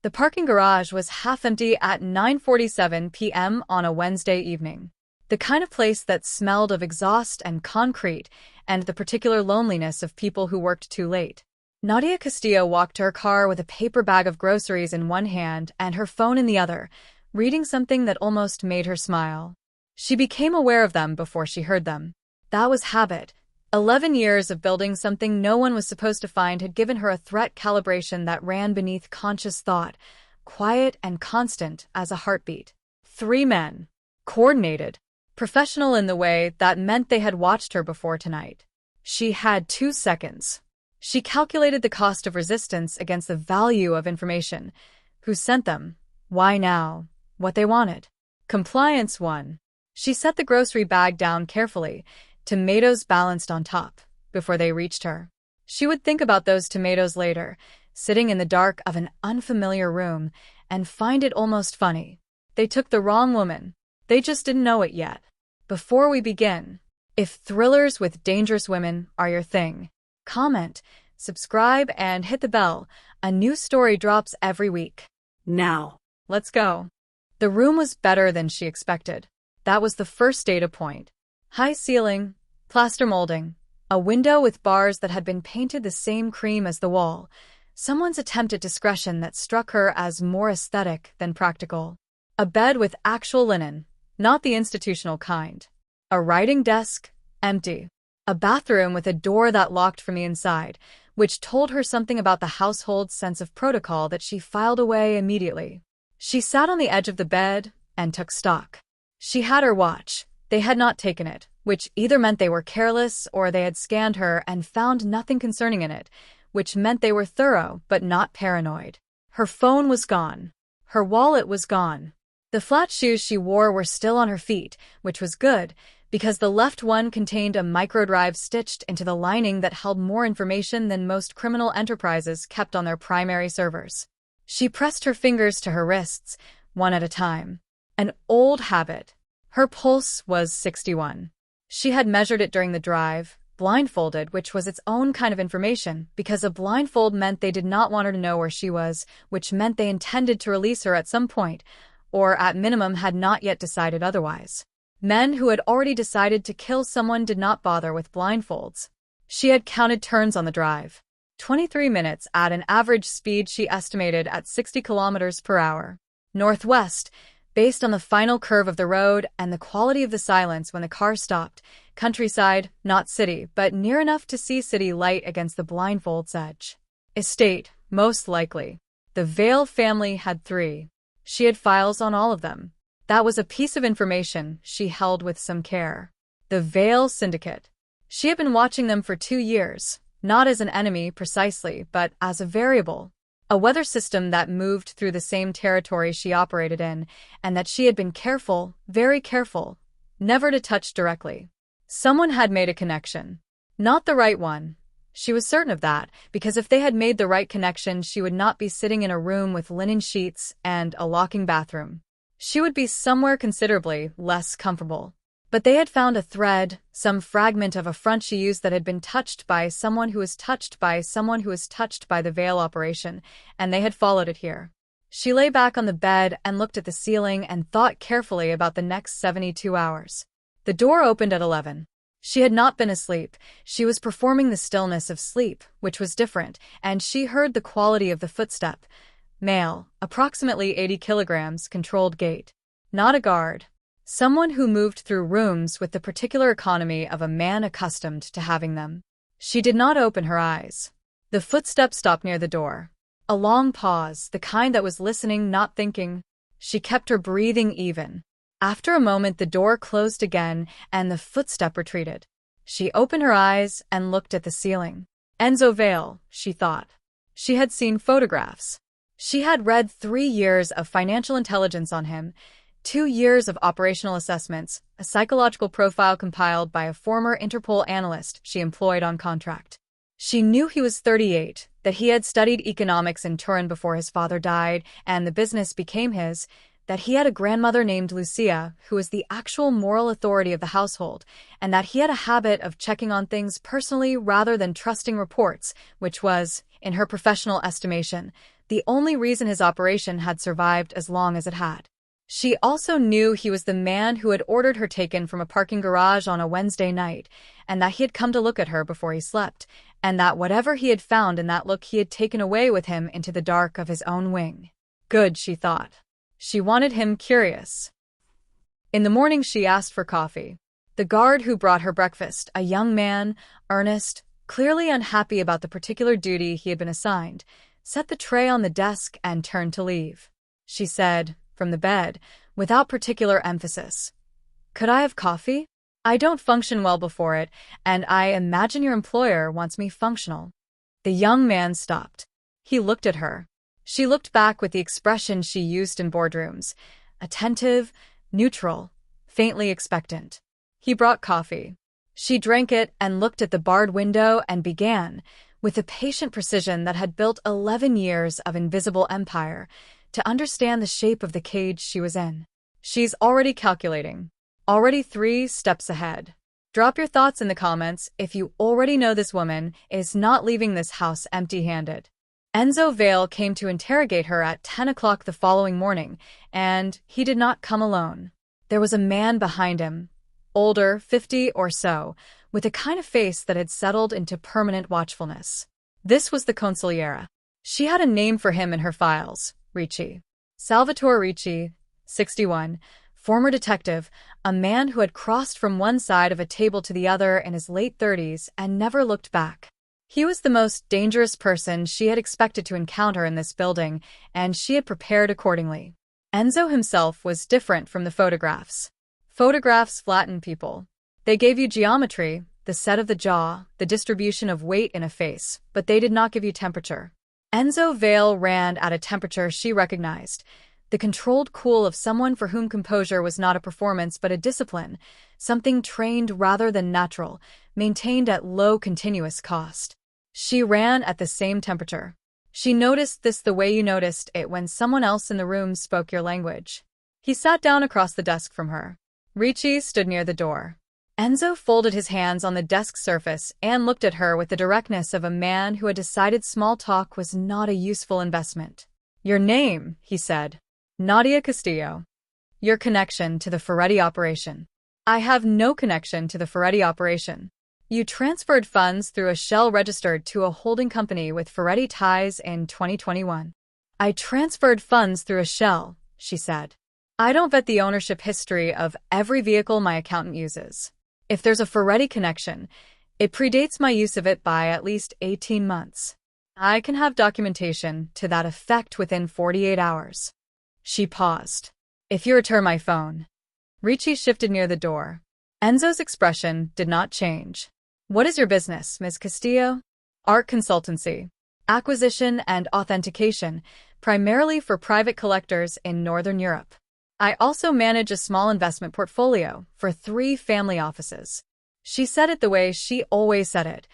The parking garage was half empty at 9:47 p.m. on a Wednesday evening. The kind of place that smelled of exhaust and concrete and the particular loneliness of people who worked too late. Nadia Castillo walked to her car with a paper bag of groceries in one hand and her phone in the other, reading something that almost made her smile. She became aware of them before she heard them. That was habit. 11 years of building something no one was supposed to find had given her a threat calibration that ran beneath conscious thought, quiet and constant as a heartbeat. 3 men. Coordinated. Professional in the way that meant they had watched her before tonight. She had 2 seconds. She calculated the cost of resistance against the value of information. Who sent them? Why now? What they wanted. Compliance 1. She set the grocery bag down carefully, tomatoes balanced on top, before they reached her. She would think about those tomatoes later, sitting in the dark of an unfamiliar room, and find it almost funny. They took the wrong woman. They just didn't know it yet. Before we begin, if thrillers with dangerous women are your thing, comment, subscribe, and hit the bell. A new story drops every week. Now, let's go. The room was better than she expected. That was the first data point. High ceiling, plaster molding, a window with bars that had been painted the same cream as the wall. Someone's attempt at discretion that struck her as more aesthetic than practical. A bed with actual linen, not the institutional kind. A writing desk, empty. A bathroom with a door that locked from the inside, which told her something about the household's sense of protocol that she filed away immediately. She sat on the edge of the bed and took stock. She had her watch. They had not taken it, which either meant they were careless or they had scanned her and found nothing concerning in it, which meant they were thorough but not paranoid. Her phone was gone. Her wallet was gone. The flat shoes she wore were still on her feet, which was good, because the left one contained a microdrive stitched into the lining that held more information than most criminal enterprises kept on their primary servers. She pressed her fingers to her wrists, one at a time. An old habit. Her pulse was 61. She had measured it during the drive, blindfolded, which was its own kind of information, because a blindfold meant they did not want her to know where she was, which meant they intended to release her at some point, or at minimum had not yet decided otherwise. Men who had already decided to kill someone did not bother with blindfolds. She had counted turns on the drive. 23 minutes at an average speed she estimated at 60 kilometers per hour. Northwest, based on the final curve of the road and the quality of the silence when the car stopped. Countryside, not city, but near enough to see city light against the blindfold's edge. Estate, most likely. The Vale family had 3. She had files on all of them. That was a piece of information she held with some care. The Vale syndicate. She had been watching them for 2 years, not as an enemy precisely, but as a variable. A weather system that moved through the same territory she operated in, and that she had been careful, very careful, never to touch directly. Someone had made a connection. Not the right one. She was certain of that, because if they had made the right connection, she would not be sitting in a room with linen sheets and a locking bathroom. She would be somewhere considerably less comfortable. But they had found a thread, some fragment of a front she used that had been touched by someone who was touched by someone who was touched by the Vale operation, and they had followed it here. She lay back on the bed and looked at the ceiling and thought carefully about the next 72 hours. The door opened at 11. She had not been asleep. She was performing the stillness of sleep, which was different, and she heard the quality of the footstep. Male, approximately 80 kilograms, controlled gait. Not a guard. Someone who moved through rooms with the particular economy of a man accustomed to having them. She did not open her eyes. The footstep stopped near the door. A long pause, the kind that was listening, not thinking. She kept her breathing even. After a moment, the door closed again, and the footstep retreated. She opened her eyes and looked at the ceiling. Enzo Vale, she thought. She had seen photographs. She had read 3 years of financial intelligence on him, 2 years of operational assessments, a psychological profile compiled by a former Interpol analyst she employed on contract. She knew he was 38, that he had studied economics in Turin before his father died and the business became his, that he had a grandmother named Lucia who was the actual moral authority of the household, and that he had a habit of checking on things personally rather than trusting reports, which was, in her professional estimation, the only reason his operation had survived as long as it had. She also knew he was the man who had ordered her taken from a parking garage on a Wednesday night, and that he had come to look at her before he slept, and that whatever he had found in that look he had taken away with him into the dark of his own wing. Good, she thought. She wanted him curious. In the morning she asked for coffee. The guard who brought her breakfast, a young man, earnest, clearly unhappy about the particular duty he had been assigned, set the tray on the desk and turned to leave. She said, from the bed, without particular emphasis, "Could I have coffee? I don't function well before it, and I imagine your employer wants me functional." The young man stopped. He looked at her. She looked back with the expression she used in boardrooms, attentive, neutral, faintly expectant. He brought coffee. She drank it and looked at the barred window and began, with the patient precision that had built 11 years of invisible empire, to understand the shape of the cage she was in. She's already calculating. Already 3 steps ahead. Drop your thoughts in the comments if you already know this woman is not leaving this house empty-handed. Enzo Vale came to interrogate her at 10 o'clock the following morning, and he did not come alone. There was a man behind him, older, 50 or so, with a kind of face that had settled into permanent watchfulness. This was the consigliera. She had a name for him in her files, Ricci. Salvatore Ricci, 61, former detective, a man who had crossed from one side of a table to the other in his late 30s and never looked back. He was the most dangerous person she had expected to encounter in this building, and she had prepared accordingly. Enzo himself was different from the photographs. Photographs flatten people. They gave you geometry, the set of the jaw, the distribution of weight in a face, but they did not give you temperature. Enzo Vale ran at a temperature she recognized, the controlled cool of someone for whom composure was not a performance but a discipline, something trained rather than natural, maintained at low continuous cost. She ran at the same temperature. She noticed this the way you noticed it when someone else in the room spoke your language. He sat down across the desk from her. Ricci stood near the door. Enzo folded his hands on the desk surface and looked at her with the directness of a man who had decided small talk was not a useful investment. "Your name," he said. "Nadia Castillo." "Your connection to the Ferretti operation." "I have no connection to the Ferretti operation." "You transferred funds through a shell registered to a holding company with Ferretti ties in 2021. "I transferred funds through a shell," she said. "I don't vet the ownership history of every vehicle my accountant uses. If there's a Ferretti connection, it predates my use of it by at least 18 months. I can have documentation to that effect within 48 hours. She paused. "If you return my phone." Ricci shifted near the door. Enzo's expression did not change. "What is your business, Ms. Castillo?" "Art consultancy. Acquisition and authentication, primarily for private collectors in Northern Europe. I also manage a small investment portfolio for 3 family offices." She said it the way she always said it,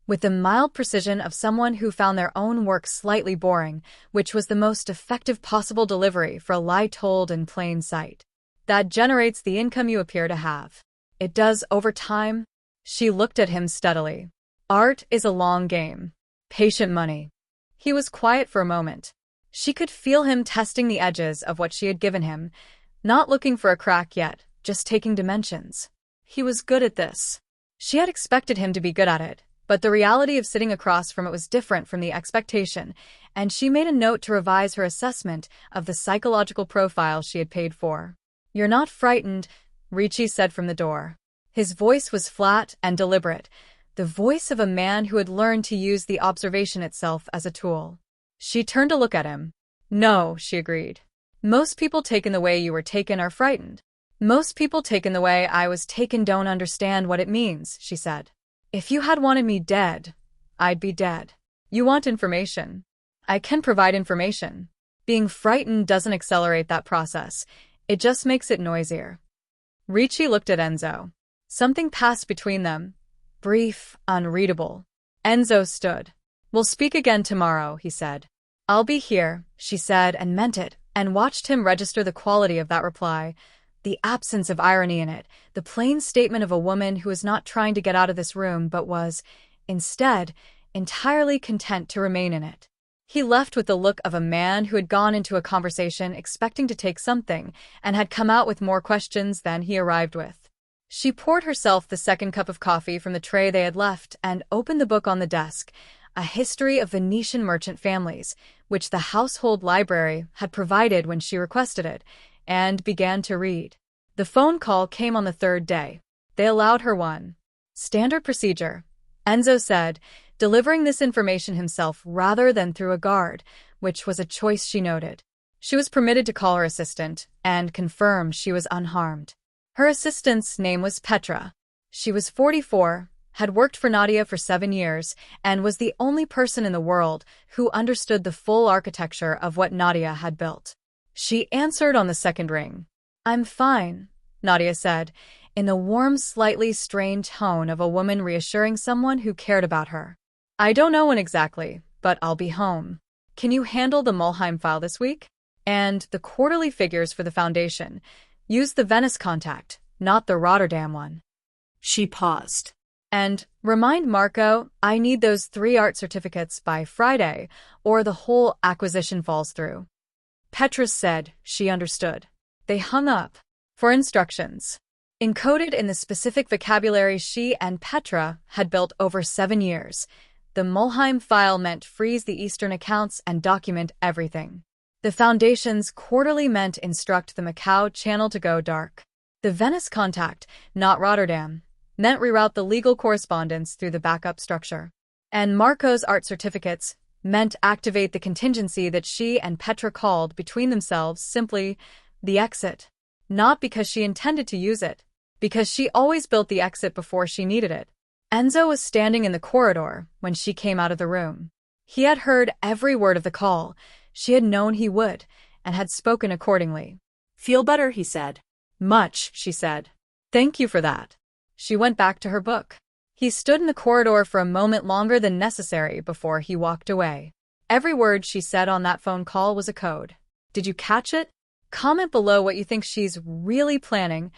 with the mild precision of someone who found their own work slightly boring, which was the most effective possible delivery for a lie told in plain sight. "That generates the income you appear to have." "It does over time." She looked at him steadily. "Art is a long game. Patient money." He was quiet for a moment. She could feel him testing the edges of what she had given him, not looking for a crack yet, just taking dimensions. He was good at this. She had expected him to be good at it, but the reality of sitting across from it was different from the expectation, and she made a note to revise her assessment of the psychological profile she had paid for. "You're not frightened," Ricci said from the door. His voice was flat and deliberate, the voice of a man who had learned to use the observation itself as a tool. She turned to look at him. "No," she agreed. "Most people taken the way you were taken are frightened. Most people taken the way I was taken don't understand what it means," she said. "If you had wanted me dead, I'd be dead. You want information. I can provide information. Being frightened doesn't accelerate that process. It just makes it noisier." Ricci looked at Enzo. Something passed between them. Brief, unreadable. Enzo stood. "We'll speak again tomorrow," he said. "I'll be here," she said and meant it, and watched him register the quality of that reply, the absence of irony in it, the plain statement of a woman who was not trying to get out of this room but was, instead, entirely content to remain in it. He left with the look of a man who had gone into a conversation expecting to take something and had come out with more questions than he arrived with. She poured herself the second cup of coffee from the tray they had left and opened the book on the desk, A History of Venetian Merchant Families, which the household library had provided when she requested it, and began to read. The phone call came on the third day. They allowed her one. Standard procedure, Enzo said, delivering this information himself rather than through a guard, which was a choice she noted. She was permitted to call her assistant and confirm she was unharmed. Her assistant's name was Petra. She was 44, had worked for Nadia for 7 years, and was the only person in the world who understood the full architecture of what Nadia had built. She answered on the second ring. "I'm fine," Nadia said, in the warm, slightly strained tone of a woman reassuring someone who cared about her. "I don't know when exactly, but I'll be home. Can you handle the Mulheim file this week? And the quarterly figures for the foundation. Use the Venice contact, not the Rotterdam one." She paused. "And remind Marco, I need those 3 art certificates by Friday, or the whole acquisition falls through." Petra said she understood. They hung up. For instructions. Encoded in the specific vocabulary she and Petra had built over 7 years, the Mulheim file meant freeze the Eastern accounts and document everything. The Foundation's quarterly meant instruct the Macau channel to go dark. The Venice contact, not Rotterdam, meant reroute the legal correspondence through the backup structure. And Marco's art certificates meant activate the contingency that she and Petra called between themselves simply the exit. Not because she intended to use it, because she always built the exit before she needed it. Enzo was standing in the corridor when she came out of the room. He had heard every word of the call. She had known he would, and had spoken accordingly. "Feel better," he said. "Much," she said. "Thank you for that." She went back to her book. He stood in the corridor for a moment longer than necessary before he walked away. Every word she said on that phone call was a code. Did you catch it? Comment below what you think she's really planning.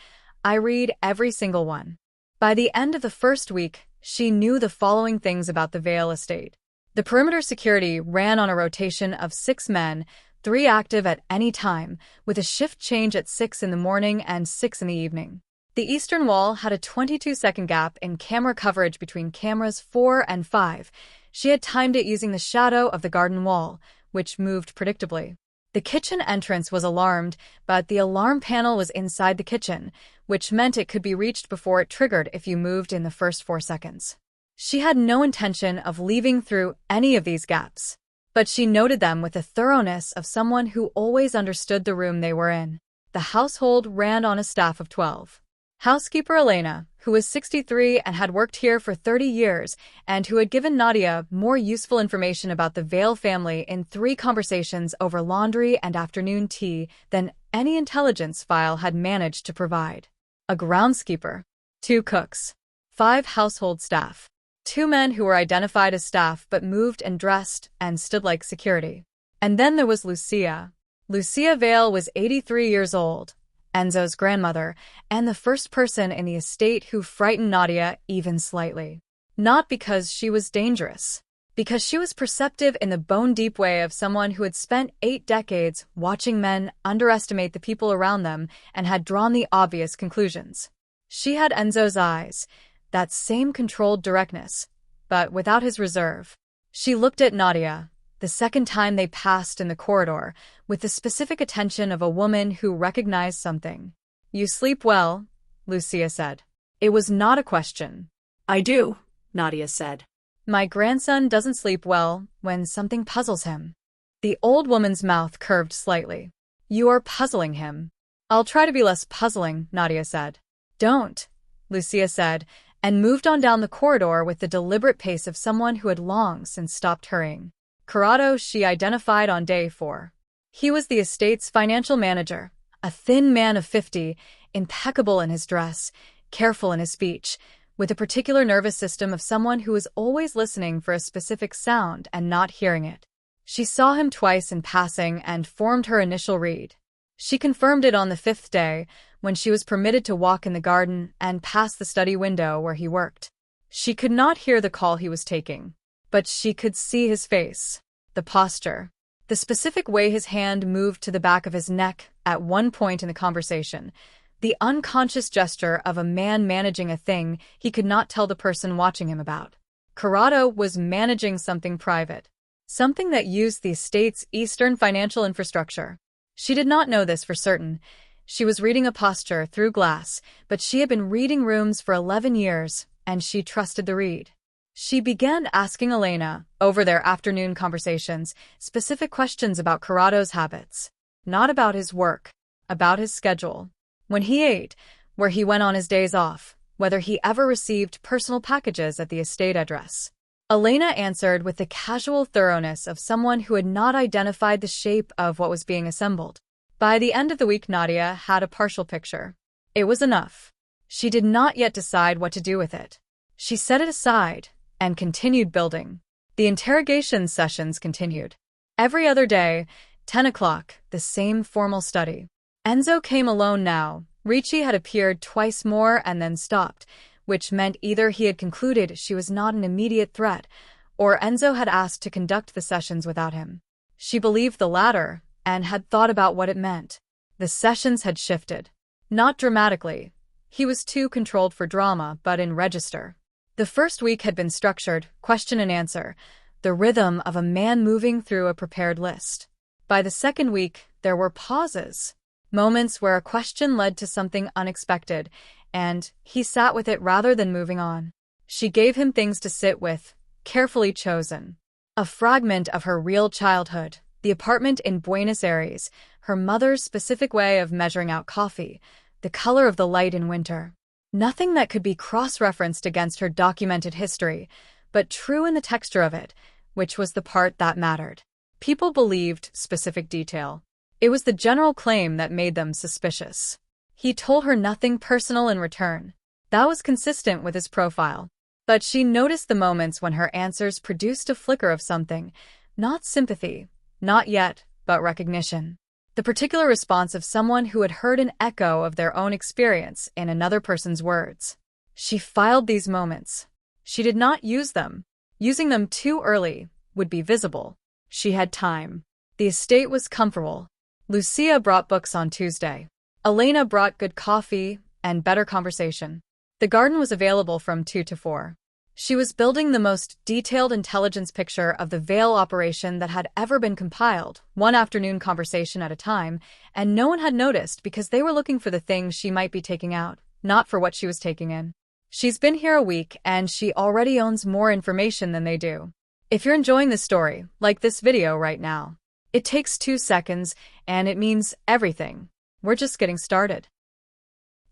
I read every single one. By the end of the first week, she knew the following things about the Vale estate. The perimeter security ran on a rotation of 6 men, 3 active at any time, with a shift change at 6 in the morning and 6 in the evening. The eastern wall had a 22-second gap in camera coverage between cameras 4 and 5. She had timed it using the shadow of the garden wall, which moved predictably. The kitchen entrance was alarmed, but the alarm panel was inside the kitchen, which meant it could be reached before it triggered if you moved in the first 4 seconds. She had no intention of leaving through any of these gaps, but she noted them with the thoroughness of someone who always understood the room they were in. The household ran on a staff of 12. Housekeeper Elena, who was 63 and had worked here for 30 years, and who had given Nadia more useful information about the Vale family in 3 conversations over laundry and afternoon tea than any intelligence file had managed to provide. A groundskeeper, 2 cooks, 5 household staff, 2 men who were identified as staff but moved and dressed and stood like security. And then there was Lucia. Lucia Vale was 83 years old, Enzo's grandmother, and the first person in the estate who frightened Nadia even slightly. Not because she was dangerous, because she was perceptive in the bone-deep way of someone who had spent 8 decades watching men underestimate the people around them and had drawn the obvious conclusions. She had Enzo's eyes, that same controlled directness, but without his reserve. She looked at Nadia, the second time they passed in the corridor, with the specific attention of a woman who recognized something. "You sleep well," Lucia said. It was not a question. "I do," Nadia said. "My grandson doesn't sleep well when something puzzles him." The old woman's mouth curved slightly. "You are puzzling him." "I'll try to be less puzzling," Nadia said. "Don't," Lucia said, and moved on down the corridor with the deliberate pace of someone who had long since stopped hurrying. Corrado she identified on day 4. He was the estate's financial manager, a thin man of 50, impeccable in his dress, careful in his speech, with a particular nervous system of someone who was always listening for a specific sound and not hearing it. She saw him twice in passing and formed her initial read. She confirmed it on the 5th day, when she was permitted to walk in the garden and past the study window where he worked. She could not hear the call he was taking, but she could see his face. the posture. The specific way his hand moved to the back of his neck at one point in the conversation. The unconscious gesture of a man managing a thing he could not tell the person watching him about. Corrado was managing something private. Something that used the estate's eastern financial infrastructure. She did not know this for certain. She was reading a posture through glass, but she had been reading rooms for 11 years, and she trusted the read. She began asking Elena, over their afternoon conversations, specific questions about Corrado's habits. Not about his work, about his schedule. When he ate, where he went on his days off, whether he ever received personal packages at the estate address. Elena answered with the casual thoroughness of someone who had not identified the shape of what was being assembled. By the end of the week, Nadia had a partial picture. It was enough. She did not yet decide what to do with it. She set it aside and continued building. The interrogation sessions continued. Every other day, 10 o'clock, the same formal study. Enzo came alone now. Ricci had appeared twice more and then stopped, which meant either he had concluded she was not an immediate threat, or Enzo had asked to conduct the sessions without him. She believed the latter, and had thought about what it meant. The sessions had shifted. Not dramatically. He was too controlled for drama, but in register. The first week had been structured, question and answer, the rhythm of a man moving through a prepared list. By the second week, there were pauses. Moments where a question led to something unexpected, and he sat with it rather than moving on. She gave him things to sit with, carefully chosen. A fragment of her real childhood, the apartment in Buenos Aires, her mother's specific way of measuring out coffee, the color of the light in winter. Nothing that could be cross-referenced against her documented history, but true in the texture of it, which was the part that mattered. People believed specific detail. It was the general claim that made them suspicious. He told her nothing personal in return. That was consistent with his profile. But she noticed the moments when her answers produced a flicker of something, not sympathy, not yet, but recognition. The particular response of someone who had heard an echo of their own experience in another person's words. She filed these moments. She did not use them. Using them too early would be visible. She had time. The estate was comfortable. Lucia brought books on Tuesday. Elena brought good coffee and better conversation. The garden was available from 2 to 4. She was building the most detailed intelligence picture of the Vale operation that had ever been compiled, one afternoon conversation at a time, and no one had noticed because they were looking for the things she might be taking out, not for what she was taking in. She's been here a week and she already owns more information than they do. If you're enjoying this story, like this video right now. It takes 2 seconds and it means everything. We're just getting started.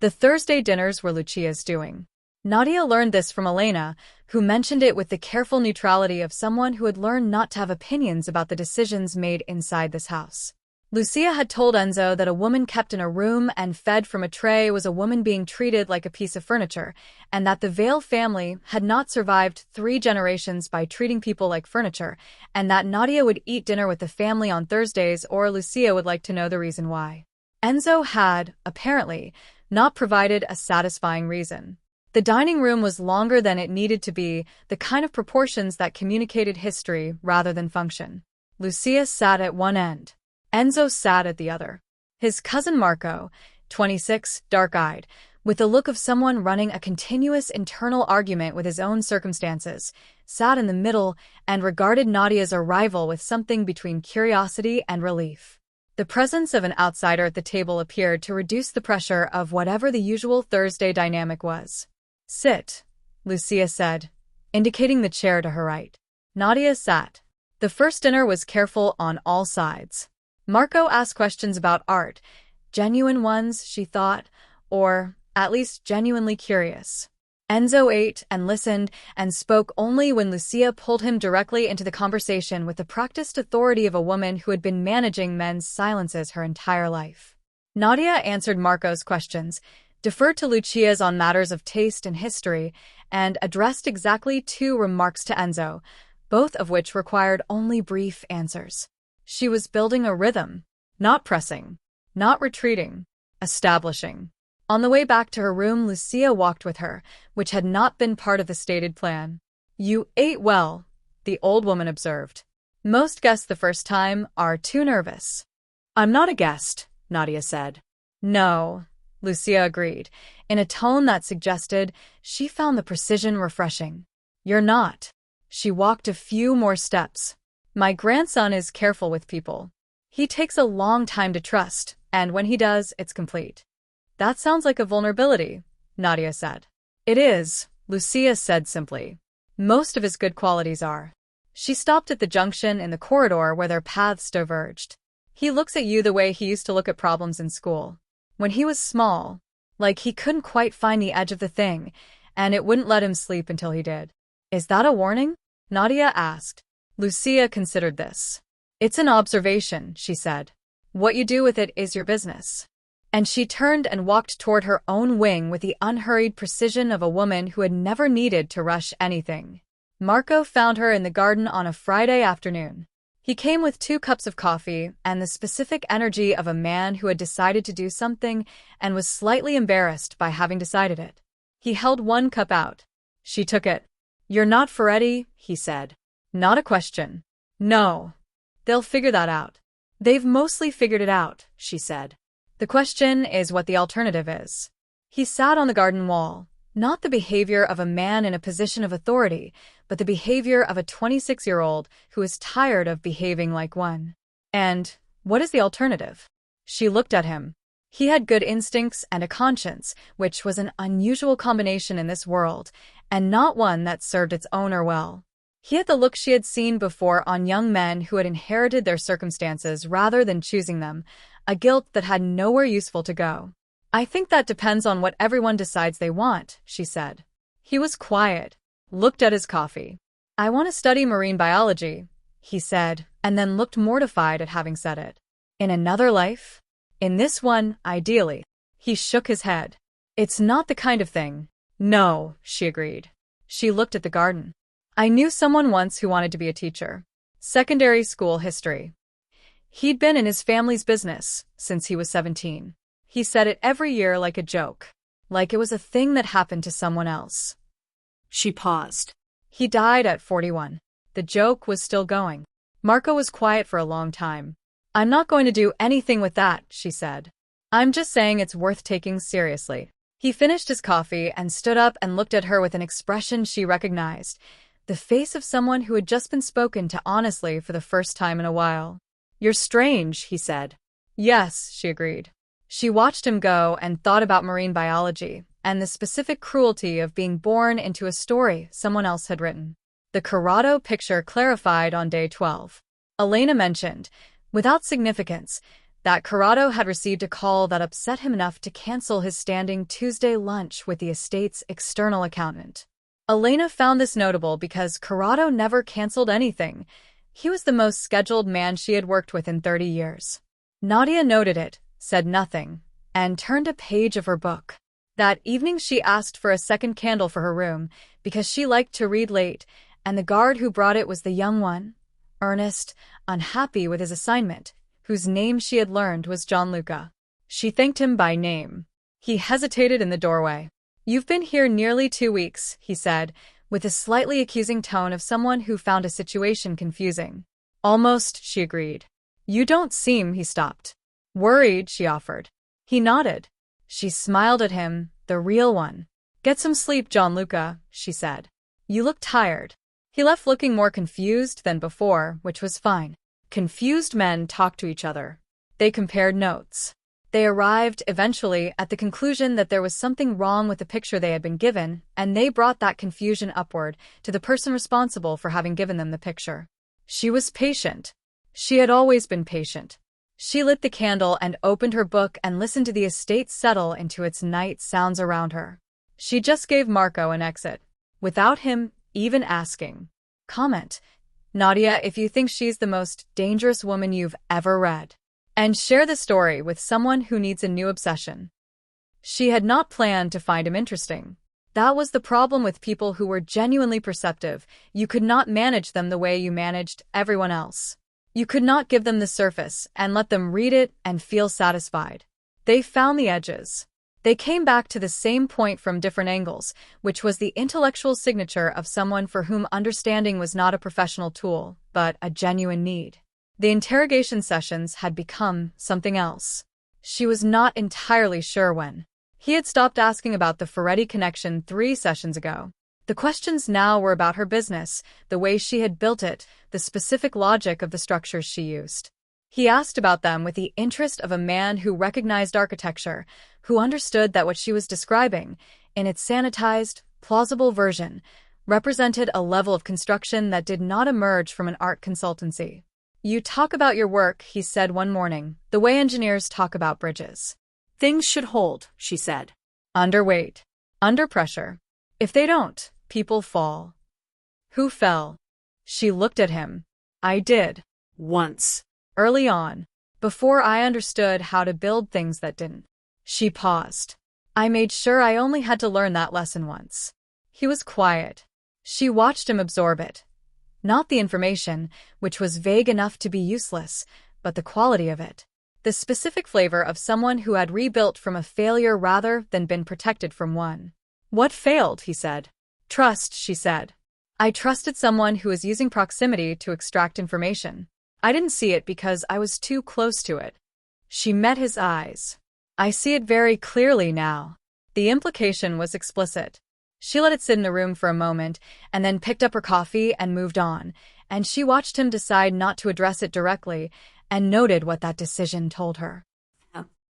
The Thursday dinners were Lucia's doing. Nadia learned this from Elena, who mentioned it with the careful neutrality of someone who had learned not to have opinions about the decisions made inside this house. Lucia had told Enzo that a woman kept in a room and fed from a tray was a woman being treated like a piece of furniture, and that the Vale family had not survived 3 generations by treating people like furniture, and that Nadia would eat dinner with the family on Thursdays or Lucia would like to know the reason why. Enzo had, apparently, not provided a satisfying reason. The dining room was longer than it needed to be, the kind of proportions that communicated history rather than function. Lucia sat at one end. Enzo sat at the other. His cousin Marco, 26, dark-eyed, with the look of someone running a continuous internal argument with his own circumstances, sat in the middle and regarded Nadia's arrival with something between curiosity and relief. The presence of an outsider at the table appeared to reduce the pressure of whatever the usual Thursday dynamic was. "Sit," Lucia said, indicating the chair to her right. Nadia sat. The first dinner was careful on all sides. Marco asked questions about art, genuine ones, she thought, or at least genuinely curious. Enzo ate and listened and spoke only when Lucia pulled him directly into the conversation with the practiced authority of a woman who had been managing men's silences her entire life. Nadia answered Marco's questions, deferred to Lucia's on matters of taste and history, and addressed exactly 2 remarks to Enzo, both of which required only brief answers. She was building a rhythm, not pressing, not retreating, establishing. On the way back to her room, Lucia walked with her, which had not been part of the stated plan. "You ate well," the old woman observed. Most guests the first time are too nervous. I'm not a guest, Nadia said. No, Lucia agreed, in a tone that suggested she found the precision refreshing. You're not. She walked a few more steps. My grandson is careful with people. He takes a long time to trust, and when he does, it's complete. That sounds like a vulnerability, Nadia said. It is, Lucia said simply. Most of his good qualities are. She stopped at the junction in the corridor where their paths diverged. He looks at you the way he used to look at problems in school. When he was small, like he couldn't quite find the edge of the thing, and it wouldn't let him sleep until he did. Is that a warning? Nadia asked. Lucia considered this. It's an observation, she said. What you do with it is your business. And she turned and walked toward her own wing with the unhurried precision of a woman who had never needed to rush anything. Marco found her in the garden on a Friday afternoon. He came with 2 cups of coffee and the specific energy of a man who had decided to do something and was slightly embarrassed by having decided it. He held 1 cup out. She took it. You're not Ferretti, he said. Not a question. No. They'll figure that out. They've mostly figured it out, she said. The question is what the alternative is. He sat on the garden wall, not the behavior of a man in a position of authority, but the behavior of a 26-year-old who is tired of behaving like one. And what is the alternative? She looked at him. He had good instincts and a conscience, which was an unusual combination in this world, and not one that served its owner well. He had the look she had seen before on young men who had inherited their circumstances rather than choosing them, a guilt that had nowhere useful to go. I think that depends on what everyone decides they want, she said. He was quiet, looked at his coffee. I want to study marine biology, he said, and then looked mortified at having said it. In another life? In this one, ideally. He shook his head. It's not the kind of thing. No, she agreed. She looked at the garden. I knew someone once who wanted to be a teacher. Secondary school history. He'd been in his family's business since he was 17. He said it every year like a joke, like it was a thing that happened to someone else. She paused. He died at 41. The joke was still going. Marco was quiet for a long time. I'm not going to do anything with that, she said. I'm just saying it's worth taking seriously. He finished his coffee and stood up and looked at her with an expression she recognized, the face of someone who had just been spoken to honestly for the first time in a while. You're strange, he said. Yes, she agreed. She watched him go and thought about marine biology and the specific cruelty of being born into a story someone else had written. The Corrado picture clarified on day 12. Elena mentioned, without significance, that Corrado had received a call that upset him enough to cancel his standing Tuesday lunch with the estate's external accountant. Elena found this notable because Corrado never canceled anything. He was the most scheduled man she had worked with in 30 years. Nadia noted it, said nothing, and turned a page of her book. That evening she asked for a second candle for her room because she liked to read late, and the guard who brought it was the young one, earnest, unhappy with his assignment, whose name she had learned was Gianluca. She thanked him by name. He hesitated in the doorway. You've been here nearly 2 weeks, he said, with a slightly accusing tone of someone who found a situation confusing. Almost, she agreed. You don't seem, he stopped. Worried, she offered. He nodded. She smiled at him, the real one. Get some sleep, Gianluca, she said. You look tired. He left looking more confused than before, which was fine. Confused men talked to each other. They compared notes. They arrived, eventually, at the conclusion that there was something wrong with the picture they had been given, and they brought that confusion upward to the person responsible for having given them the picture. She was patient. She had always been patient. She lit the candle and opened her book and listened to the estate settle into its night sounds around her. She just gave Marco an exit, without him even asking. Comment, Nadia, if you think she's the most dangerous woman you've ever read. And share the story with someone who needs a new obsession. She had not planned to find him interesting. That was the problem with people who were genuinely perceptive. You could not manage them the way you managed everyone else. You could not give them the surface and let them read it and feel satisfied. They found the edges. They came back to the same point from different angles, which was the intellectual signature of someone for whom understanding was not a professional tool, but a genuine need. The interrogation sessions had become something else. She was not entirely sure when. He had stopped asking about the Ferretti connection 3 sessions ago. The questions now were about her business, the way she had built it, the specific logic of the structures she used. He asked about them with the interest of a man who recognized architecture, who understood that what she was describing, in its sanitized, plausible version, represented a level of construction that did not emerge from an art consultancy. "You talk about your work," he said one morning, "the way engineers talk about bridges. Things should hold," she said. Under weight. Under pressure. If they don't, people fall." "Who fell?" She looked at him. "I did. Once. Early on. Before I understood how to build things that didn't." She paused. "I made sure I only had to learn that lesson once." He was quiet. She watched him absorb it. Not the information, which was vague enough to be useless, but the quality of it. The specific flavor of someone who had rebuilt from a failure rather than been protected from one. "What failed?" he said. "Trust," she said. "I trusted someone who was using proximity to extract information. I didn't see it because I was too close to it." She met his eyes. "I see it very clearly now." The implication was explicit. She let it sit in the room for a moment, and then picked up her coffee and moved on, and she watched him decide not to address it directly, and noted what that decision told her.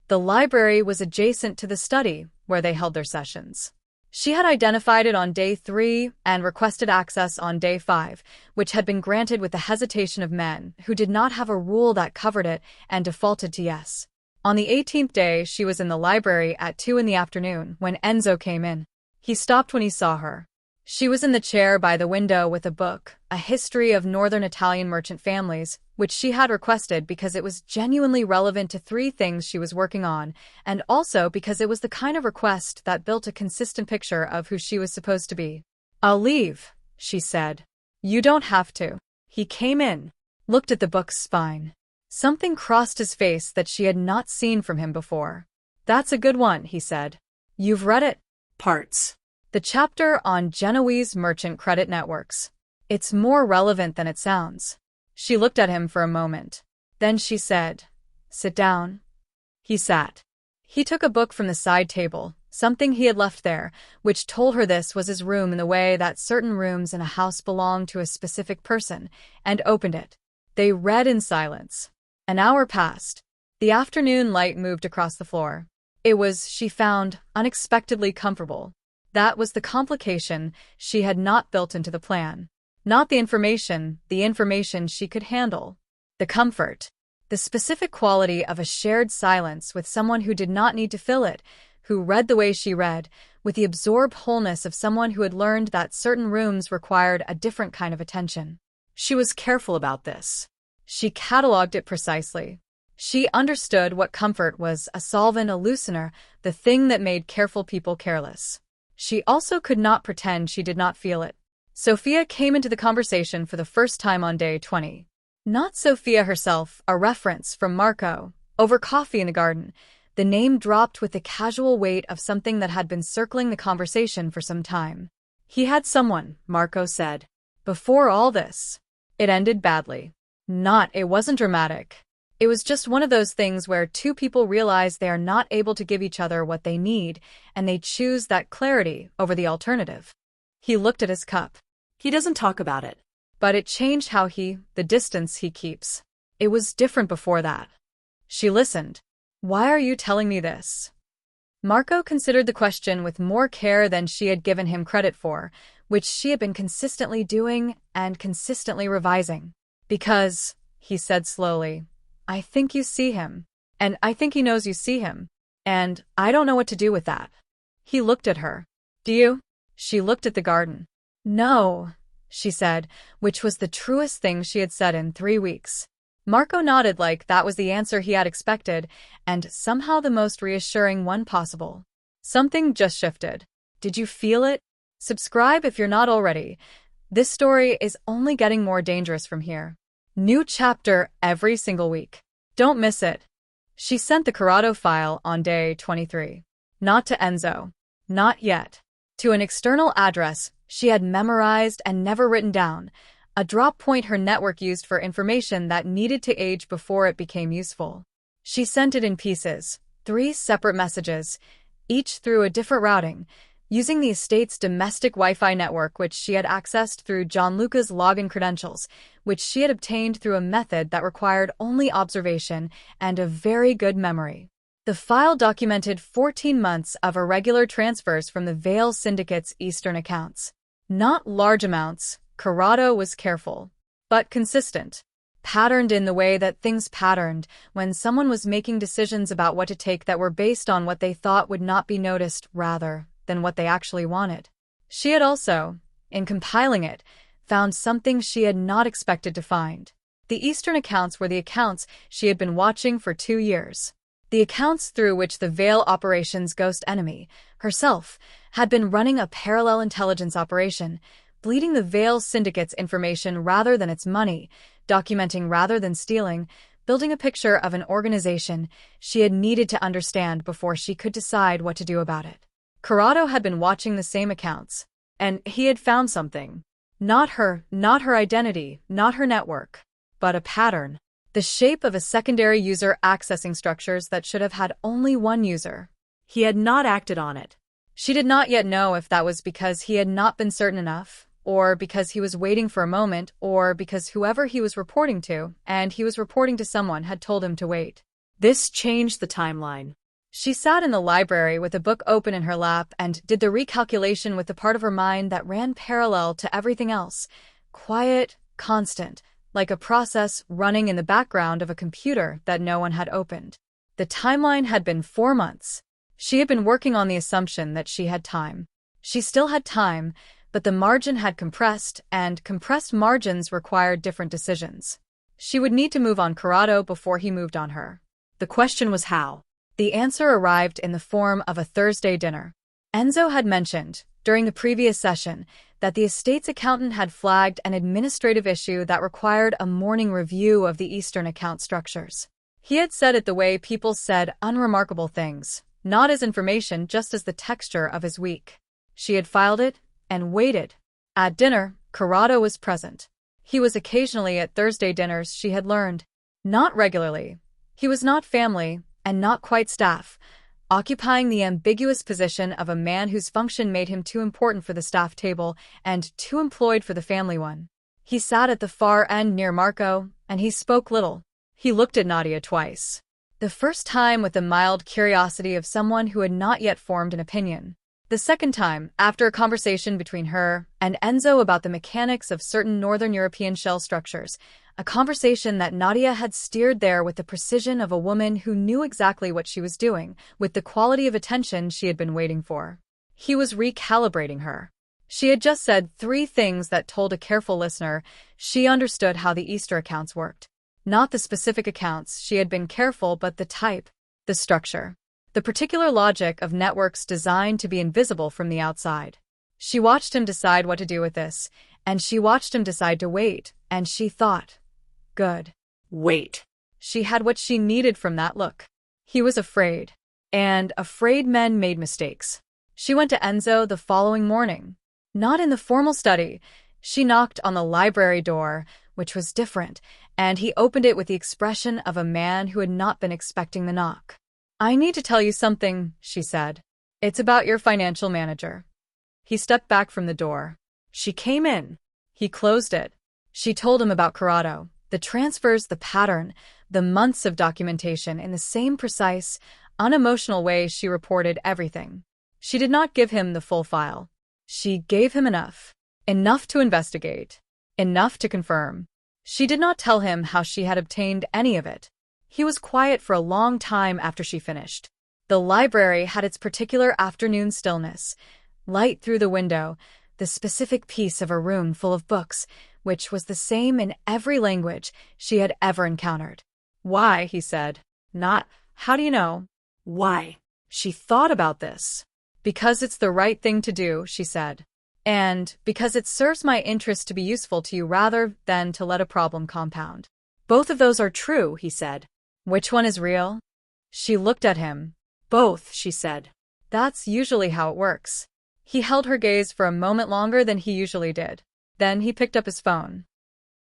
The library was adjacent to the study, where they held their sessions. She had identified it on day 3 and requested access on day 5, which had been granted with the hesitation of men who did not have a rule that covered it and defaulted to yes. On the 18th day, she was in the library at 2 in the afternoon when Enzo came in. He stopped when he saw her. She was in the chair by the window with a book, A History of Northern Italian Merchant Families, which she had requested because it was genuinely relevant to 3 things she was working on, and also because it was the kind of request that built a consistent picture of who she was supposed to be. "I'll leave," she said. "You don't have to." He came in, looked at the book's spine. Something crossed his face that she had not seen from him before. "That's a good one," he said. "You've read it?" Parts. "The chapter on Genoese merchant credit networks. It's more relevant than it sounds." She looked at him for a moment. Then she said, "Sit down." He sat. He took a book from the side table, something he had left there, which told her this was his room in the way that certain rooms in a house belong to a specific person, and opened it. They read in silence. An hour passed. The afternoon light moved across the floor. It was, she found, unexpectedly comfortable. That was the complication she had not built into the plan. Not the information she could handle. The comfort. The specific quality of a shared silence with someone who did not need to fill it, who read the way she read, with the absorbed wholeness of someone who had learned that certain rooms required a different kind of attention. She was careful about this. She catalogued it precisely. She understood what comfort was, a solvent, a loosener, the thing that made careful people careless. She also could not pretend she did not feel it. Sophia came into the conversation for the first time on day 20. Not Sophia herself, a reference from Marco. Over coffee in the garden, the name dropped with the casual weight of something that had been circling the conversation for some time. He had someone, Marco said. Before all this. It ended badly. It wasn't dramatic. It was just one of those things where 2 people realize they are not able to give each other what they need, and they choose that clarity over the alternative. He looked at his cup. He doesn't talk about it. But it changed the distance he keeps. It was different before that. She listened. "Why are you telling me this?" Marco considered the question with more care than she had given him credit for, which she had been consistently doing and consistently revising. "Because," he said slowly, "I think you see him. And I think he knows you see him. And I don't know what to do with that." He looked at her. "Do you?" She looked at the garden. "No," she said, which was the truest thing she had said in 3 weeks. Marco nodded like that was the answer he had expected, and somehow the most reassuring one possible. Something just shifted. Did you feel it? Subscribe if you're not already. This story is only getting more dangerous from here. New chapter every single week. Don't miss it. She sent the Corrado file on day 23. Not to Enzo. Not yet. To an external address she had memorized and never written down, a drop point her network used for information that needed to age before it became useful. She sent it in pieces, 3 separate messages, each through a different routing, using the estate's domestic Wi-Fi network which she had accessed through Gianluca's login credentials, which she had obtained through a method that required only observation and a very good memory. The file documented 14 months of irregular transfers from the Vale syndicate's Eastern accounts. Not large amounts, Corrado was careful, but consistent. Patterned in the way that things patterned when someone was making decisions about what to take that were based on what they thought would not be noticed rather than what they actually wanted. She had also, in compiling it, found something she had not expected to find. The Eastern accounts were the accounts she had been watching for 2 years. The accounts through which the Vale operation's ghost enemy, herself, had been running a parallel intelligence operation, bleeding the Vale syndicate's information rather than its money, documenting rather than stealing, building a picture of an organization she had needed to understand before she could decide what to do about it. Corrado had been watching the same accounts, and he had found something. Not her identity, not her network, but a pattern. The shape of a secondary user accessing structures that should have had only one user. He had not acted on it. She did not yet know if that was because he had not been certain enough, or because he was waiting for a moment, or because whoever he was reporting to, and he was reporting to someone, had told him to wait. This changed the timeline. She sat in the library with a book open in her lap and did the recalculation with the part of her mind that ran parallel to everything else. Quiet, constant, like a process running in the background of a computer that no one had opened. The timeline had been 4 months. She had been working on the assumption that she had time. She still had time, but the margin had compressed, and compressed margins required different decisions. She would need to move on Corrado before he moved on her. The question was how. The answer arrived in the form of a Thursday dinner. Enzo had mentioned, during the previous session, that the estate's accountant had flagged an administrative issue that required a morning review of the Eastern account structures. He had said it the way people said unremarkable things, not as information, just as the texture of his week. She had filed it and waited. At dinner, Corrado was present. He was occasionally at Thursday dinners, she had learned. Not regularly. He was not family, and not quite staff, occupying the ambiguous position of a man whose function made him too important for the staff table and too employed for the family one. He sat at the far end near Marco, and he spoke little. He looked at Nadia twice. The first time with the mild curiosity of someone who had not yet formed an opinion. The second time, after a conversation between her and Enzo about the mechanics of certain Northern European shell structures, a conversation that Nadia had steered there with the precision of a woman who knew exactly what she was doing, with the quality of attention she had been waiting for. He was recalibrating her. She had just said 3 things that told a careful listener she understood how the Easter accounts worked. Not the specific accounts, she had been careful, but the type, the structure, the particular logic of networks designed to be invisible from the outside. She watched him decide what to do with this, and she watched him decide to wait, and she thought, good. Wait. She had what she needed from that look. He was afraid. And afraid men made mistakes. She went to Enzo the following morning. Not in the formal study. She knocked on the library door, which was different, and he opened it with the expression of a man who had not been expecting the knock. I need to tell you something, she said. It's about your financial manager. He stepped back from the door. She came in. He closed it. She told him about Corrado. The transfers, the pattern, the months of documentation. In the same precise, unemotional way she reported everything. She did not give him the full file. She gave him enough. Enough to investigate. Enough to confirm. She did not tell him how she had obtained any of it. He was quiet for a long time after she finished. The library had its particular afternoon stillness. Light through the window, the specific piece of a room full of books, which was the same in every language she had ever encountered. Why, he said. Not, how do you know? Why? She thought about this. Because it's the right thing to do, she said. And because it serves my interest to be useful to you rather than to let a problem compound. Both of those are true, he said. Which one is real? She looked at him. Both, she said. That's usually how it works. He held her gaze for a moment longer than he usually did. Then he picked up his phone.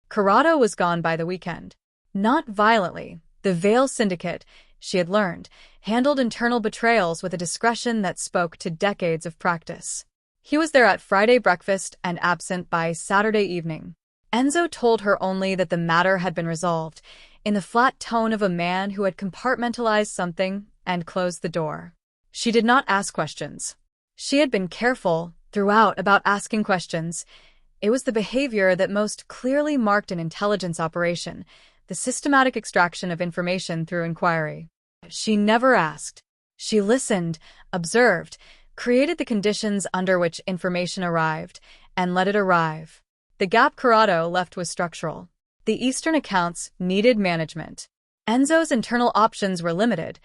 Corrado was gone by the weekend. Not violently. The Vale syndicate, she had learned, handled internal betrayals with a discretion that spoke to decades of practice. He was there at Friday breakfast and absent by Saturday evening. Enzo told her only that the matter had been resolved, in the flat tone of a man who had compartmentalized something and closed the door. She did not ask questions. She had been careful, throughout, about asking questions. It was the behavior that most clearly marked an intelligence operation, the systematic extraction of information through inquiry. She never asked. She listened, observed, created the conditions under which information arrived, and let it arrive. The gap Corrado left was structural. The Eastern accounts needed management. Enzo's internal options were limited.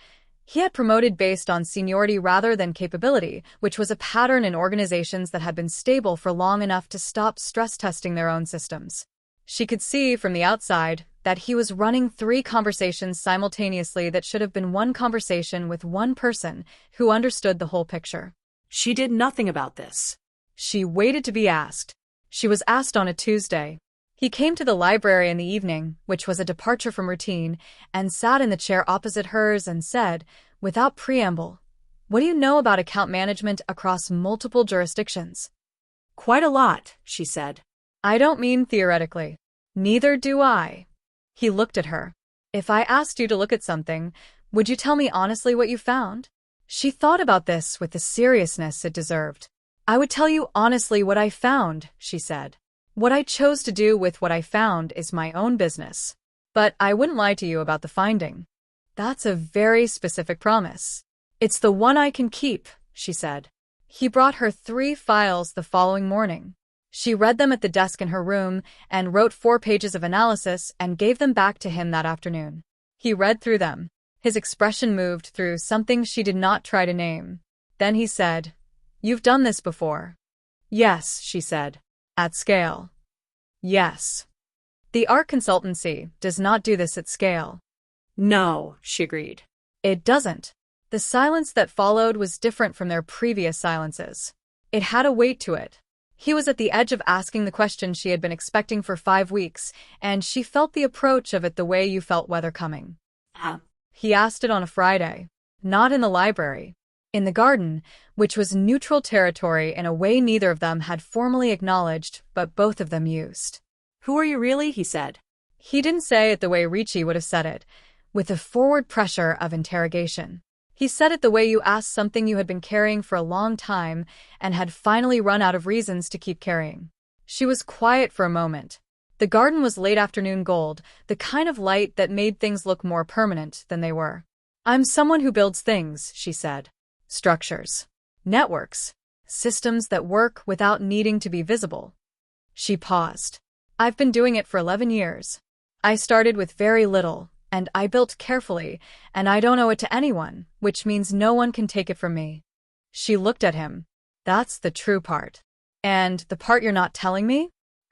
He had promoted based on seniority rather than capability, which was a pattern in organizations that had been stable for long enough to stop stress testing their own systems. She could see from the outside that he was running 3 conversations simultaneously that should have been one conversation with one person who understood the whole picture. She did nothing about this. She waited to be asked. She was asked on a Tuesday. He came to the library in the evening, which was a departure from routine, and sat in the chair opposite hers and said, without preamble, "What do you know about account management across multiple jurisdictions?" Quite a lot, she said. I don't mean theoretically. Neither do I. He looked at her. If I asked you to look at something, would you tell me honestly what you found? She thought about this with the seriousness it deserved. I would tell you honestly what I found, she said. What I chose to do with what I found is my own business. But I wouldn't lie to you about the finding. That's a very specific promise. It's the one I can keep, she said. He brought her 3 files the following morning. She read them at the desk in her room and wrote 4 pages of analysis and gave them back to him that afternoon. He read through them. His expression moved through something she did not try to name. Then he said, "You've done this before." "Yes," she said. "At scale." "Yes." "The art consultancy does not do this at scale." "No," she agreed. "It doesn't." The silence that followed was different from their previous silences. It had a weight to it. He was at the edge of asking the question she had been expecting for 5 weeks, and she felt the approach of it the way you felt weather coming. He asked it on a Friday. Not in the library. In the garden, which was neutral territory in a way neither of them had formally acknowledged, but both of them used. "Who are you really?" he said. He didn't say it the way Ricci would have said it, with the forward pressure of interrogation. He said it the way you asked something you had been carrying for a long time and had finally run out of reasons to keep carrying. She was quiet for a moment. The garden was late afternoon gold, the kind of light that made things look more permanent than they were. "I'm someone who builds things," she said. "Structures. Networks. Systems that work without needing to be visible." She paused. "I've been doing it for 11 years. I started with very little, and I built carefully, and I don't owe it to anyone, which means no one can take it from me." She looked at him. "That's the true part." "And the part you're not telling me?"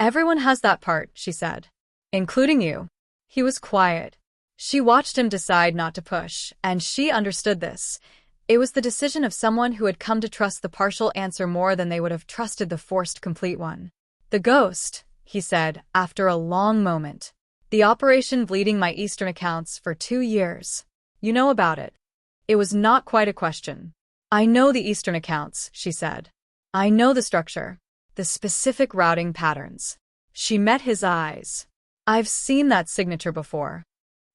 "Everyone has that part," she said. "Including you." He was quiet. She watched him decide not to push, and she understood this. It was the decision of someone who had come to trust the partial answer more than they would have trusted the forced complete one. "The ghost," he said, after a long moment. "The operation bleeding my Eastern accounts for 2 years. You know about it." It was not quite a question. "I know the Eastern accounts," she said. "I know the structure. The specific routing patterns." She met his eyes. "I've seen that signature before."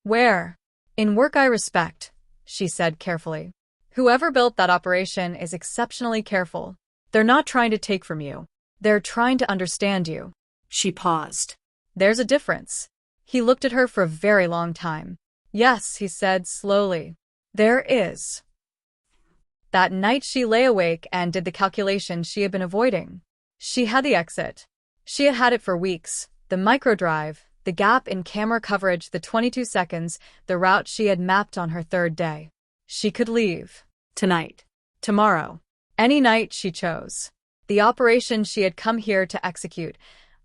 "Where?" "In work I respect," she said carefully. "Whoever built that operation is exceptionally careful. They're not trying to take from you. They're trying to understand you." She paused. "There's a difference." He looked at her for a very long time. "Yes," he said slowly. "There is." That night she lay awake and did the calculation she had been avoiding. She had the exit. She had had it for weeks. The microdrive, the gap in camera coverage, the 22 seconds, the route she had mapped on her 3rd day. She could leave. Tonight. Tomorrow. Any night she chose. The operation she had come here to execute,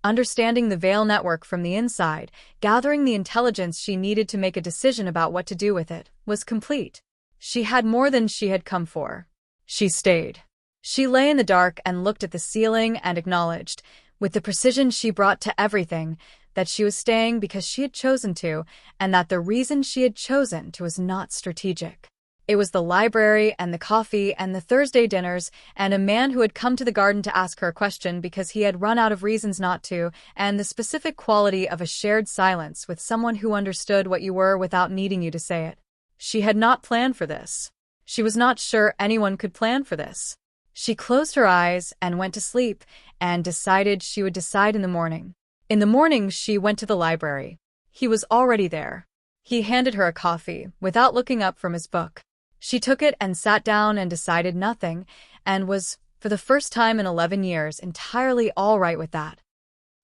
understanding the Vale network from the inside, gathering the intelligence she needed to make a decision about what to do with it, was complete. She had more than she had come for. She stayed. She lay in the dark and looked at the ceiling and acknowledged, with the precision she brought to everything, that she was staying because she had chosen to, and that the reason she had chosen to was not strategic. It was the library and the coffee and the Thursday dinners and a man who had come to the garden to ask her a question because he had run out of reasons not to, and the specific quality of a shared silence with someone who understood what you were without needing you to say it. She had not planned for this. She was not sure anyone could plan for this. She closed her eyes and went to sleep and decided she would decide in the morning. In the morning, she went to the library. He was already there. He handed her a coffee without looking up from his book. She took it and sat down and decided nothing, and was, for the first time in 11 years, entirely all right with that.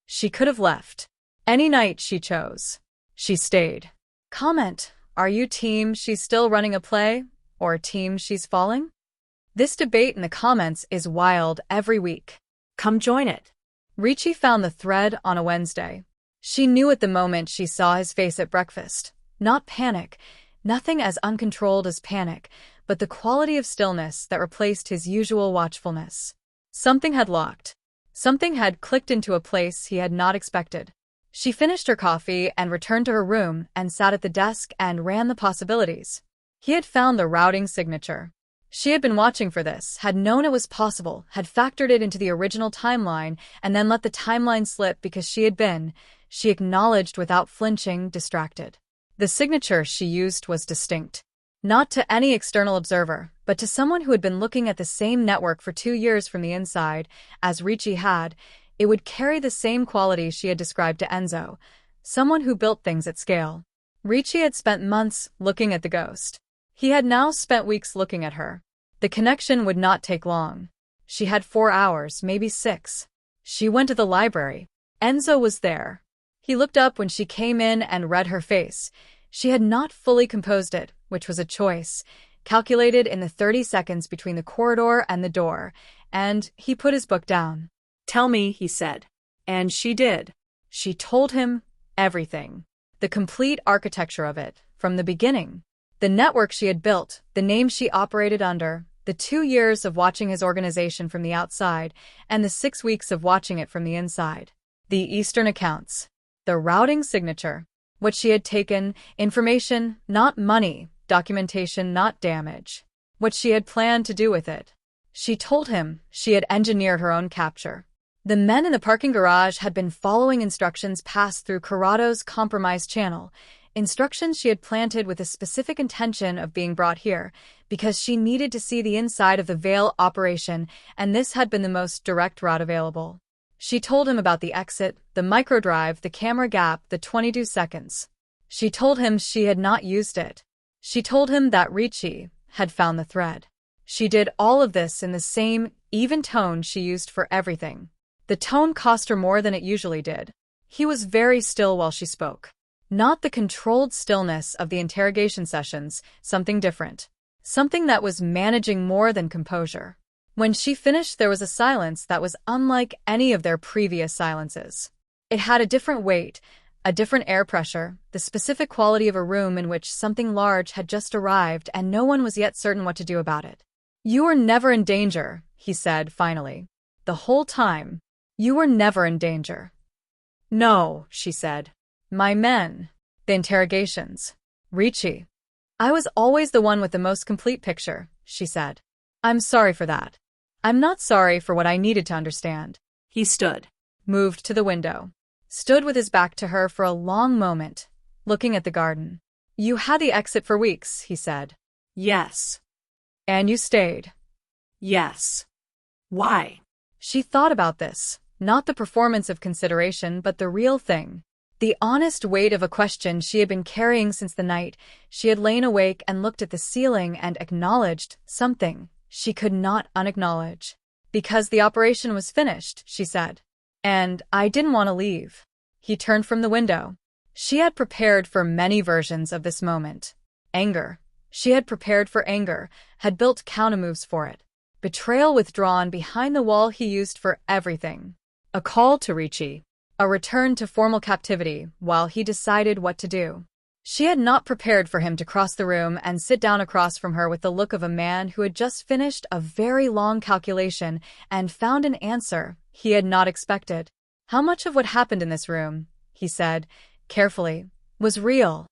She could have left. Any night she chose. She stayed. Comment: are you team she's still running a play, or team she's falling? This debate in the comments is wild every week. Come join it. Ricci found the thread on a Wednesday. She knew at the moment she saw his face at breakfast. Not panic. Nothing as uncontrolled as panic, but the quality of stillness that replaced his usual watchfulness. Something had locked. Something had clicked into a place he had not expected. She finished her coffee and returned to her room and sat at the desk and ran the possibilities. He had found the routing signature. She had been watching for this, had known it was possible, had factored it into the original timeline, and then let the timeline slip because she acknowledged without flinching, distracted. The signature she used was distinct. Not to any external observer, but to someone who had been looking at the same network for 2 years from the inside, as Ricci had, it would carry the same quality she had described to Enzo, someone who built things at scale. Ricci had spent months looking at the ghost. He had now spent weeks looking at her. The connection would not take long. She had 4 hours, maybe 6. She went to the library. Enzo was there. He looked up when she came in and read her face. She had not fully composed it, which was a choice, calculated in the 30 seconds between the corridor and the door, and he put his book down. Tell me, he said. And she did. She told him everything. The complete architecture of it, from the beginning. The network she had built, the name she operated under, the 2 years of watching his organization from the outside, and the 6 weeks of watching it from the inside. The Eastern accounts. The routing signature. What she had taken, information, not money, documentation, not damage. What she had planned to do with it. She told him she had engineered her own capture. The men in the parking garage had been following instructions passed through Corrado's compromised channel, instructions she had planted with a specific intention of being brought here, because she needed to see the inside of the Vale operation, and this had been the most direct route available. She told him about the exit, the microdrive, the camera gap, the 22 seconds. She told him she had not used it. She told him that Ricci had found the thread. She did all of this in the same, even tone she used for everything. The tone cost her more than it usually did. He was very still while she spoke. Not the controlled stillness of the interrogation sessions, something different. Something that was managing more than composure. When she finished, there was a silence that was unlike any of their previous silences. It had a different weight, a different air pressure, the specific quality of a room in which something large had just arrived and no one was yet certain what to do about it. You were never in danger, he said finally. The whole time. You were never in danger. No, she said. My men. The interrogations. Ricci. I was always the one with the most complete picture, she said. I'm sorry for that. I'm not sorry for what I needed to understand. He stood. Moved to the window. Stood with his back to her for a long moment, looking at the garden. You had the exit for weeks, he said. Yes. And you stayed. Yes. Why? She thought about this, not the performance of consideration, but the real thing. The honest weight of a question she had been carrying since the night she had lain awake and looked at the ceiling and acknowledged something she could not unacknowledge. Because the operation was finished, she said. And I didn't want to leave. He turned from the window. She had prepared for many versions of this moment. Anger. She had prepared for anger, had built countermoves for it. Betrayal withdrawn behind the wall he used for everything. A call to Ricci. A return to formal captivity while he decided what to do. She had not prepared for him to cross the room and sit down across from her with the look of a man who had just finished a very long calculation and found an answer he had not expected. How much of what happened in this room, he said, carefully, was real?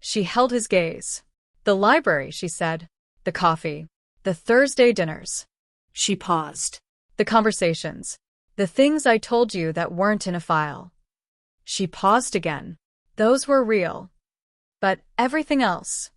She held his gaze. The library, she said. The coffee. The Thursday dinners. She paused. The conversations. The things I told you that weren't in a file. She paused again. Those were real. But everything else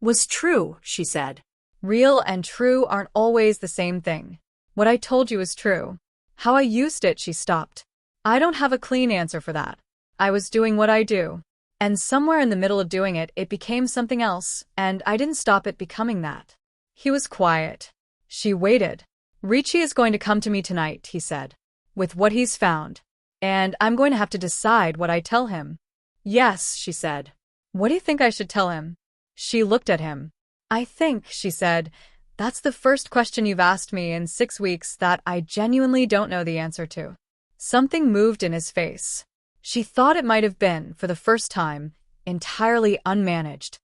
was true, she said. Real and true aren't always the same thing. What I told you is true. How I used it, she stopped. I don't have a clean answer for that. I was doing what I do. And somewhere in the middle of doing it, it became something else, and I didn't stop it becoming that. He was quiet. She waited. Ricci is going to come to me tonight, he said, with what he's found. And I'm going to have to decide what I tell him. Yes, she said. What do you think I should tell him? She looked at him. I think, she said, that's the first question you've asked me in 6 weeks that I genuinely don't know the answer to. Something moved in his face. She thought it might have been, for the first time, entirely unmanaged.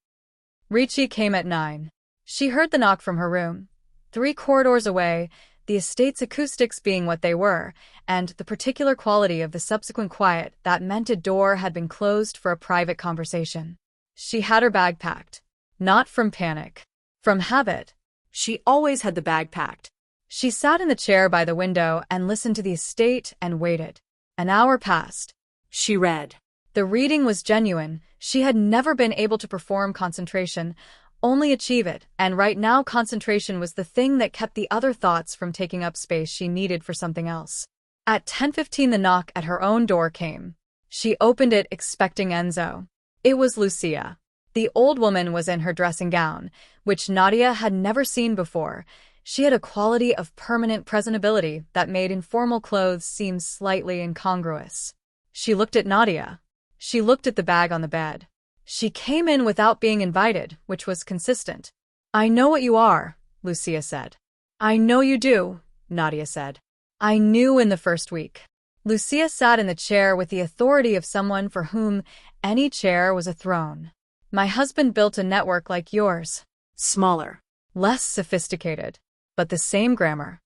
Ricci came at 9. She heard the knock from her room. 3 corridors away, the estate's acoustics being what they were, and the particular quality of the subsequent quiet that meant a door had been closed for a private conversation. She had her bag packed. Not from panic. From habit. She always had the bag packed. She sat in the chair by the window and listened to the estate and waited. An hour passed. She read. The reading was genuine. She had never been able to perform concentration, only achieve it, and right now concentration was the thing that kept the other thoughts from taking up space she needed for something else. At 10:15 the knock at her own door came. She opened it expecting Enzo. It was Lucia. The old woman was in her dressing gown, which Nadia had never seen before. She had a quality of permanent presentability that made informal clothes seem slightly incongruous. She looked at Nadia. She looked at the bag on the bed. She came in without being invited, which was consistent. I know what you are, Lucia said. I know you do, Nadia said. I knew in the first week. Lucia sat in the chair with the authority of someone for whom any chair was a throne. My husband built a network like yours. Smaller. Less sophisticated. But the same grammar.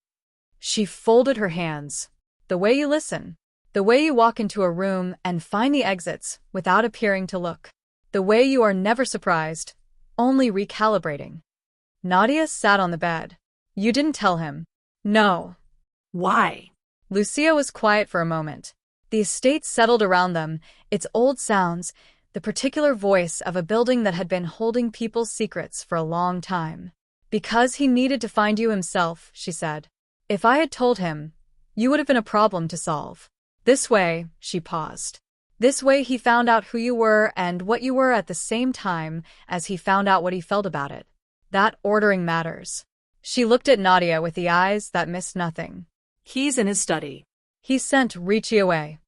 She folded her hands. The way you listen. The way you walk into a room and find the exits without appearing to look. The way you are never surprised, only recalibrating. Nadia sat on the bed. You didn't tell him. No. Why? Lucia was quiet for a moment. The estate settled around them, its old sounds, the particular voice of a building that had been holding people's secrets for a long time. Because he needed to find you himself, she said. If I had told him, you would have been a problem to solve. This way, she paused. This way he found out who you were and what you were at the same time as he found out what he felt about it. That ordering matters. She looked at Nadia with the eyes that missed nothing. He's in his study. He sent Ricci away.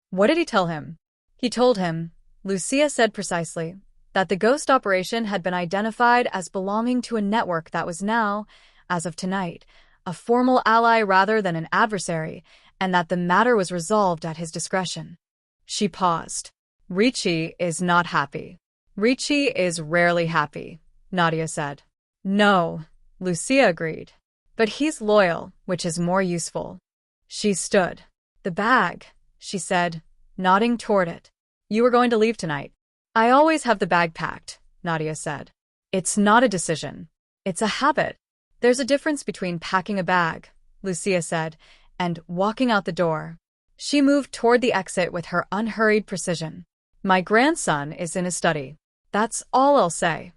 What did he tell him? He told him, Lucia said precisely, that the ghost operation had been identified as belonging to a network that was now, as of tonight, a formal ally rather than an adversary, and that the matter was resolved at his discretion. She paused. Ricci is not happy. Ricci is rarely happy, Nadia said. No, Lucia agreed. But he's loyal, which is more useful. She stood. The bag, she said, nodding toward it. You were going to leave tonight. I always have the bag packed, Nadia said. It's not a decision. It's a habit. There's a difference between packing a bag, Lucia said, and walking out the door. She moved toward the exit with her unhurried precision. My grandson is in his study. That's all I'll say.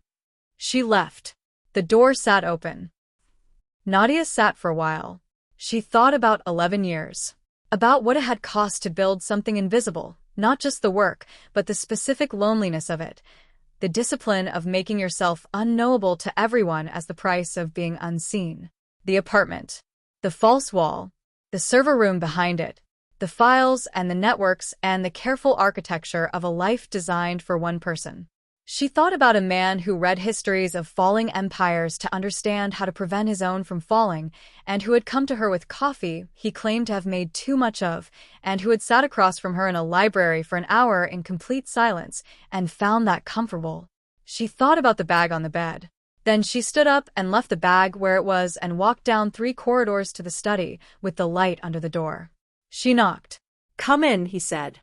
She left. The door sat open. Nadia sat for a while. She thought about 11 years. About what it had cost to build something invisible, not just the work, but the specific loneliness of it. The discipline of making yourself unknowable to everyone as the price of being unseen. The apartment. The false wall. The server room behind it. The files and the networks and the careful architecture of a life designed for one person. She thought about a man who read histories of falling empires to understand how to prevent his own from falling, and who had come to her with coffee he claimed to have made too much of, and who had sat across from her in a library for an hour in complete silence and found that comfortable. She thought about the bag on the bed. Then she stood up and left the bag where it was and walked down 3 corridors to the study, with the light under the door. She knocked. "Come in," he said.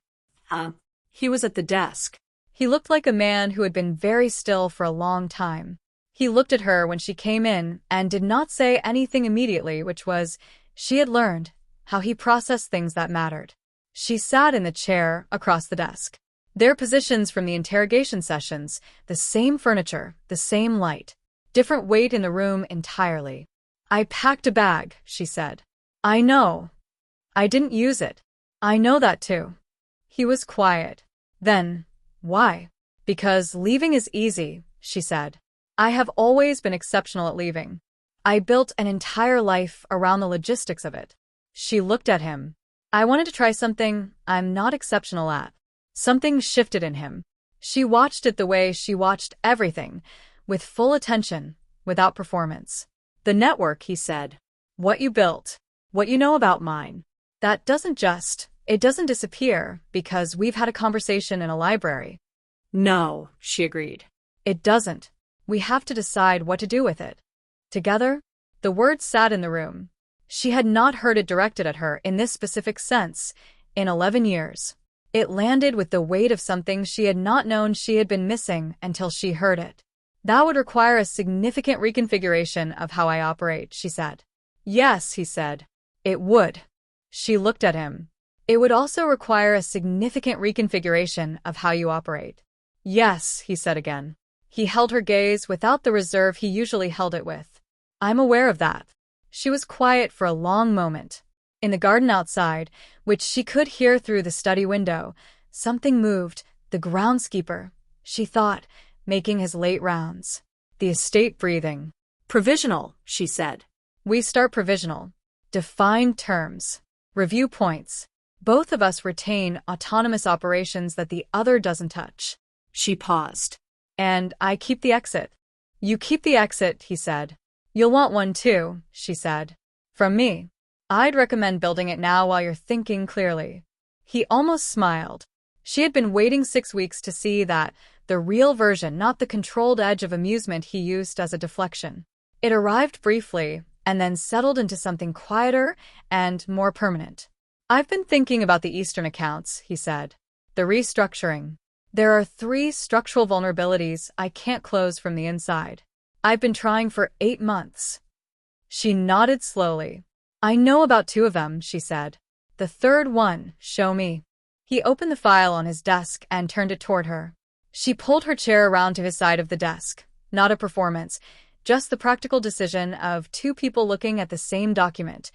He was at the desk. He looked like a man who had been very still for a long time. He looked at her when she came in and did not say anything immediately, which was, she had learned, how he processed things that mattered. She sat in the chair across the desk. Their positions from the interrogation sessions, the same furniture, the same light. Different weight in the room entirely. "I packed a bag," she said. "I know. I didn't use it. I know that too." He was quiet. Then, "Why?" "Because leaving is easy," she said. "I have always been exceptional at leaving. I built an entire life around the logistics of it." She looked at him. "I wanted to try something I'm not exceptional at." Something shifted in him. She watched it the way she watched everything, with full attention, without performance. "The network," he said. "What you built. What you know about mine. That it doesn't disappear because we've had a conversation in a library." "No," she agreed. "It doesn't. We have to decide what to do with it. Together?" The words sat in the room. She had not heard it directed at her in this specific sense in 11 years. It landed with the weight of something she had not known she had been missing until she heard it. "That would require a significant reconfiguration of how I operate," she said. "Yes," he said. "It would." She looked at him. "It would also require a significant reconfiguration of how you operate." "Yes," he said again. He held her gaze without the reserve he usually held it with. "I'm aware of that." She was quiet for a long moment. In the garden outside, which she could hear through the study window, something moved, the groundskeeper, she thought, making his late rounds. The estate breathing. "Provisional," she said. "We start provisional. Defined terms. Review points. Both of us retain autonomous operations that the other doesn't touch." She paused. "And I keep the exit." "You keep the exit," he said. "You'll want one too," she said. "From me. I'd recommend building it now while you're thinking clearly." He almost smiled. She had been waiting 6 weeks to see that, the real version, not the controlled edge of amusement he used as a deflection. It arrived briefly, and then settled into something quieter and more permanent. "I've been thinking about the Eastern accounts," he said. "The restructuring. There are 3 structural vulnerabilities I can't close from the inside. I've been trying for 8 months." She nodded slowly. "I know about 2 of them," she said. "The third one, show me." He opened the file on his desk and turned it toward her. She pulled her chair around to his side of the desk. Not a performance, just the practical decision of 2 people looking at the same document,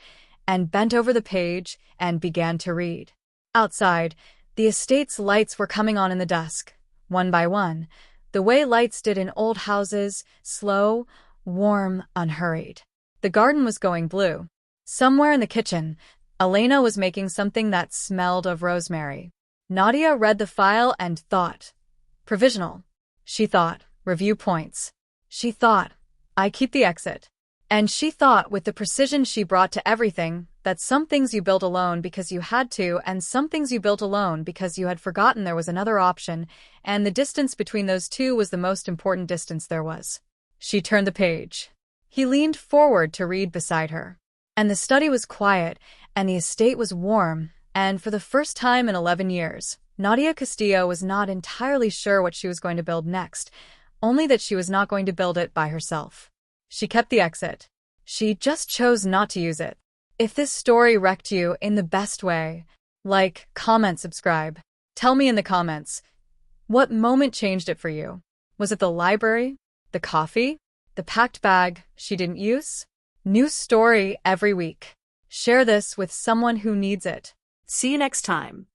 and bent over the page and began to read. Outside, the estate's lights were coming on in the dusk, one by one, the way lights did in old houses, slow, warm, unhurried. The garden was going blue. Somewhere in the kitchen, Elena was making something that smelled of rosemary. Nadia read the file and thought. Provisional. She thought. Review points. She thought. I keep the exit. And she thought, with the precision she brought to everything, that some things you built alone because you had to, and some things you built alone because you had forgotten there was another option, and the distance between those 2 was the most important distance there was. She turned the page. He leaned forward to read beside her. And the study was quiet, and the estate was warm, and for the first time in 11 years, Nadia Castillo was not entirely sure what she was going to build next, only that she was not going to build it by herself. She kept the exit. She just chose not to use it. If this story wrecked you in the best way, like, comment, subscribe. Tell me in the comments, what moment changed it for you? Was it the library? The coffee? The packed bag she didn't use? New story every week. Share this with someone who needs it. See you next time.